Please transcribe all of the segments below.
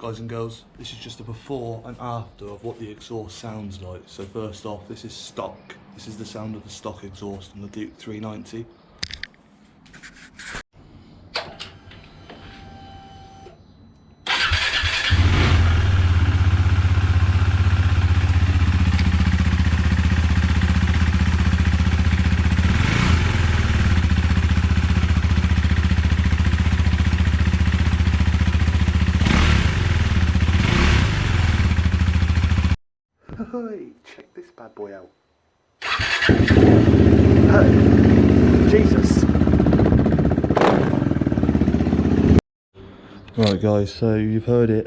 Right guys and girls, this is just a before and after of what the exhaust sounds like. So first off, this is stock. This is the sound of the stock exhaust on the Duke 390. Hey, check this bad boy out. Hey, Jesus. Right guys, so you've heard it,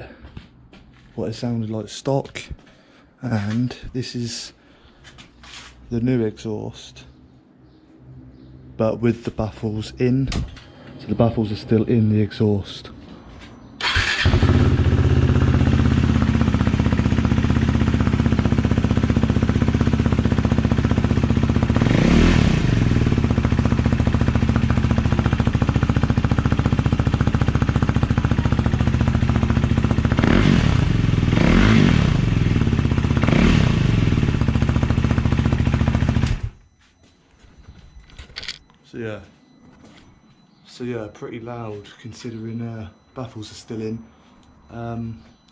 what it sounded like stock, and this is the new exhaust, but with the baffles in, so the baffles are still in the exhaust. So yeah, pretty loud considering baffles are still in. I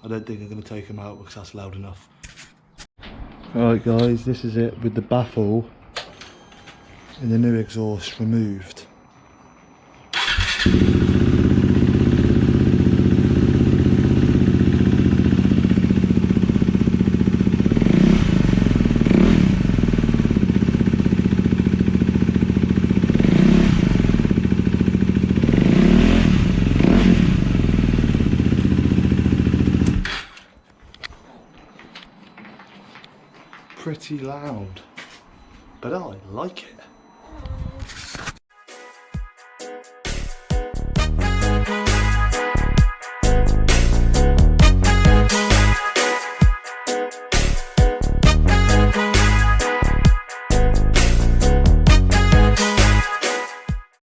don't think I'm going to take them out because that's loud enough. Alright guys, this is it with the baffle and the new exhaust removed. Pretty loud, but I like it.